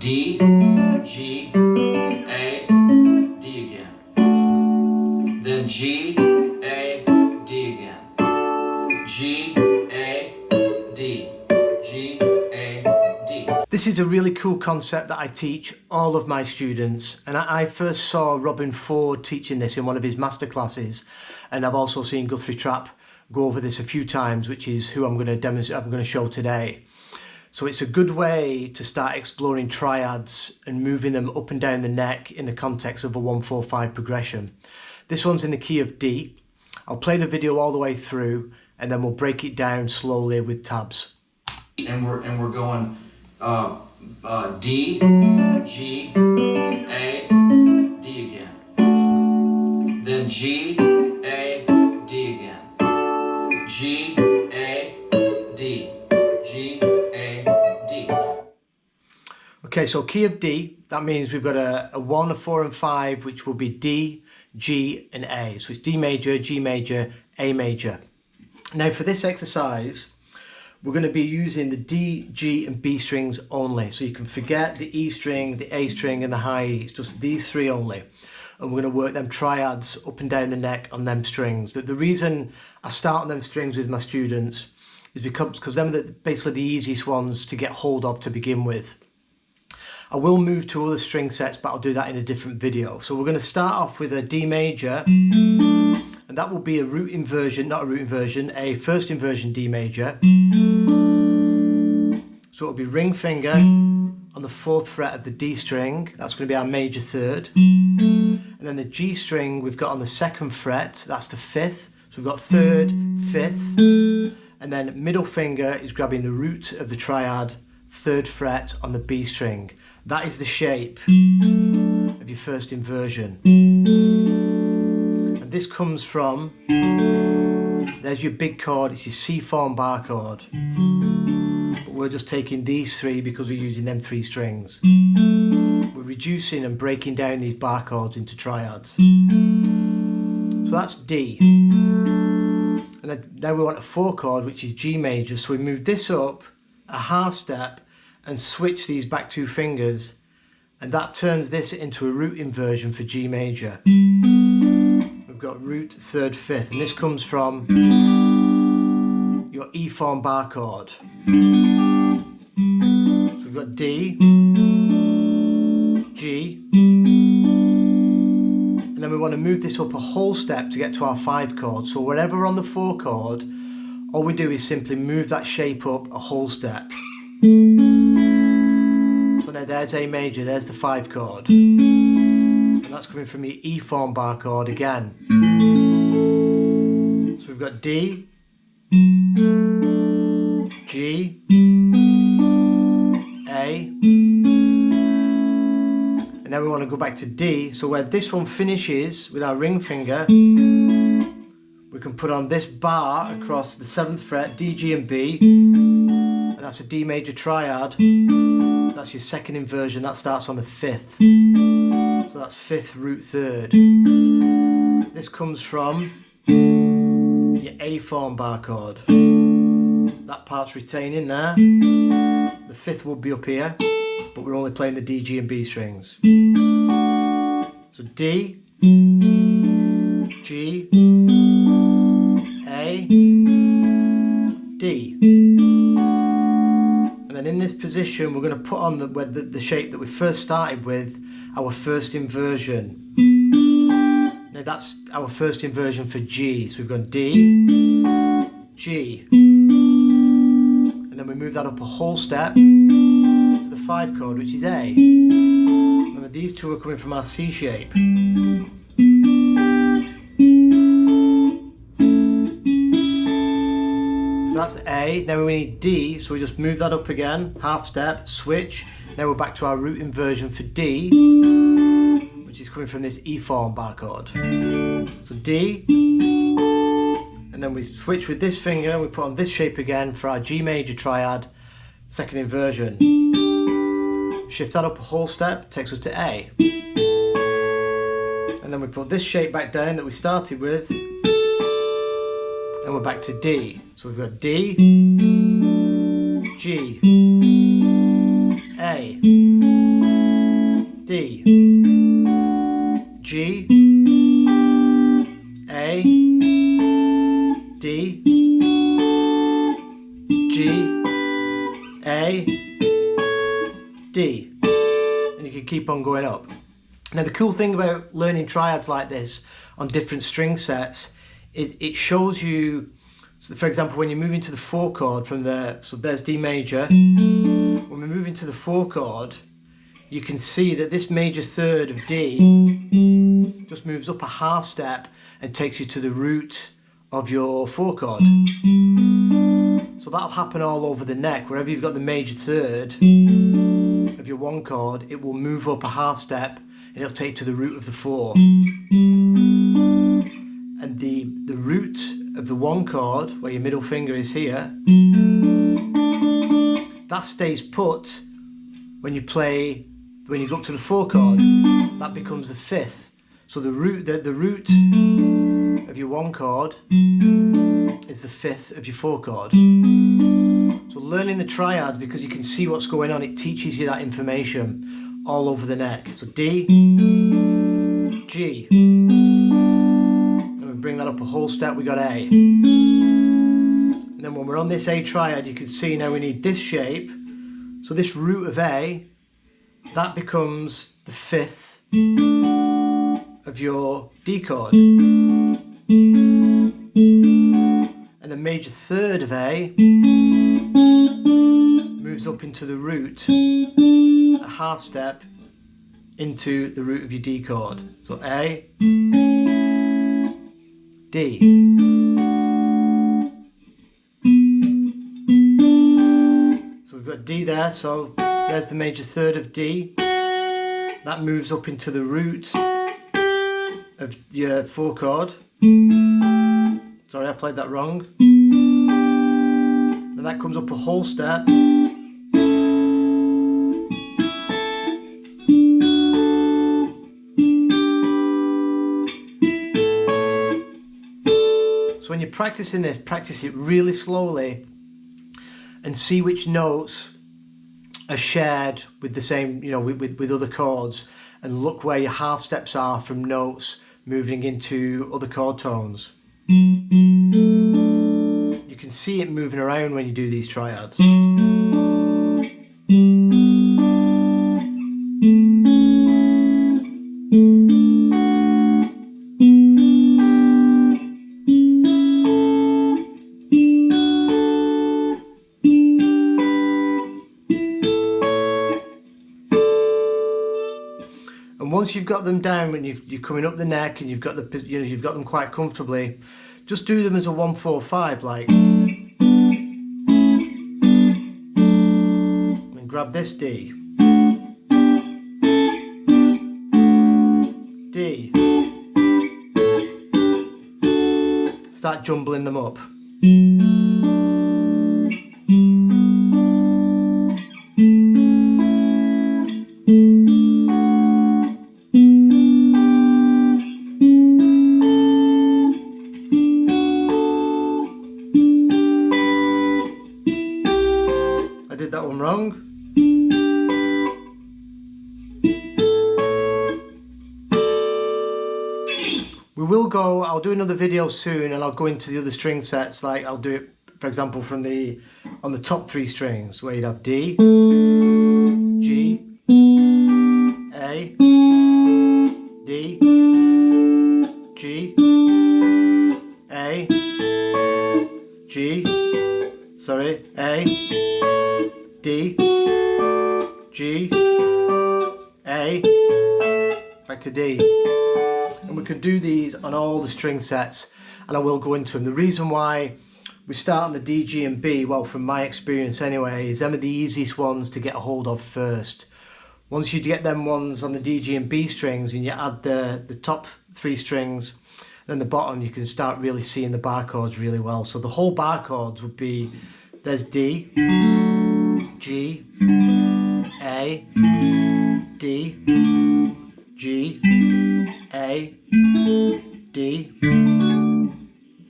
D, G, A, D again. Then G, A, D again. G, A, D, G, A, D. This is a really cool concept that I teach all of my students, and I first saw Robin Ford teaching this in one of his masterclasses, and I've also seen Guthrie Trapp go over this a few times, which is who I'm going to demonstrate, I'm going to show today. So it's a good way to start exploring triads and moving them up and down the neck in the context of a 1-4-5 progression. This one's in the key of D. I'll play the video all the way through and then we'll break it down slowly with tabs. And we're going D, G, A, D again. Then G, A, D again. G, A, D, G, A, D. Okay, so key of D, that means we've got a 1, a 4 and 5, which will be D, G and A. So it's D major, G major, A major. Now for this exercise, we're going to be using the D, G and B strings only. So you can forget the E string, the A string and the high E. It's just these three only. And we're going to work them triads up and down the neck on them strings. The reason I start on them strings with my students is because them are basically the easiest ones to get hold of to begin with. I will move to other string sets, but I'll do that in a different video. So we're going to start off with a D major, and that will be a root inversion, not a root inversion, a first inversion D major. So it'll be ring finger on the 4th fret of the D string. That's going to be our major third. And then the G string we've got on the 2nd fret, that's the 5th. So we've got 3rd, 5th, and then middle finger is grabbing the root of the triad, 3rd fret on the B string. That is the shape of your first inversion. And this comes from, there's your big chord, it's your C form bar chord. But we're just taking these three because we're using them 3 strings. We're reducing and breaking down these bar chords into triads. So that's D. And then now we want a 4 chord, which is G major. So we move this up a half step and switch these back 2 fingers, and that turns this into a root inversion for G major. We've got root, 3rd, 5th, and this comes from your E form bar chord. So we've got D, G, and then we want to move this up a whole step to get to our 5 chord. So whenever we're on the 4 chord, all we do is simply move that shape up a whole step. So now there's A major, there's the 5 chord. And that's coming from your E form bar chord again. So we've got D, G, A, and now we want to go back to D. So where this one finishes with our ring finger, we can put on this bar across the 7th fret, D, G and B, and that's a D major triad. That's your 2nd inversion, that starts on the 5th. So that's 5th root 3rd. This comes from your A form bar chord. That part's retaining there. The 5th will be up here, but we're only playing the D, G and B strings. So D, G, A, D. And then in this position we're going to put on the shape that we first started with, our first inversion. Now that's our first inversion for G. So we've got D, G, and then we move that up a whole step to the 5 chord, which is A. Remember, these two are coming from our C shape. So that's A. Now we need D, so we just move that up again, half step, switch. Now we're back to our root inversion for D, which is coming from this E form bar chord. So D, and then we switch with this finger and we put on this shape again for our G major triad, 2nd inversion. Shift that up a whole step, takes us to A. And then we put this shape back down that we started with, and we're back to D. So we've got D, G, A. D, G, A, D, G, A, D, and you can keep on going up. Now the cool thing about learning triads like this on different string sets is it shows you, so for example, when you move into the 4 chord from the, so there's D major, when we move into the 4 chord, you can see that this major third of D just moves up a half step and takes you to the root of your 4 chord. So that'll happen all over the neck. Wherever you've got the major third of your 1 chord, it will move up a half step and it'll take you to the root of the 4. And the root of the 1 chord, where your middle finger is here, that stays put when you play, when you go up to the 4 chord, that becomes the 5th. So the root of your 1 chord is the 5th of your 4 chord. So learning the triad, because you can see what's going on, it teaches you that information all over the neck. So D, G, and we bring that up a whole step, we got A. And then when we're on this A triad, you can see now we need this shape. So this root of A, that becomes the 5th of your D chord. And the major third of A moves up into the root, a half step into the root of your D chord. So A, D. So we've got D there, so there's the major third of D. That moves up into the root of your 4 chord. Sorry, I played that wrong. And that comes up a whole step. So when you're practicing this, practice it really slowly and see which notes are shared with the same, you know, with other chords, and look where your half steps are from notes moving into other chord tones. You can see it moving around when you do these triads. And once you've got them down, when you're coming up the neck and you've got the, you know, you've got them quite comfortably, just do them as a 1-4-5, like, and grab this D, D, start jumbling them up. I did that one wrong. We will go, I'll do another video soon and I'll go into the other string sets, like I'll do it, for example, from the, on the top 3 strings, where you'd have D, G, A, D, G, A, G, sorry, A, D, G, A, back to D. And we can do these on all the string sets, and I will go into them. The reason why we start on the D, G and B, well, from my experience anyway, is them are the easiest ones to get a hold of first. Once you get them ones on the D, G and B strings and you add the top 3 strings, then the bottom, you can start really seeing the bar chords really well. So the whole bar chords would be, there's D, G, A, D, G, A, D,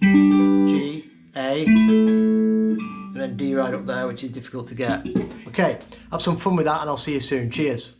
G, A, and then D right up there, which is difficult to get. Okay, have some fun with that and I'll see you soon. Cheers.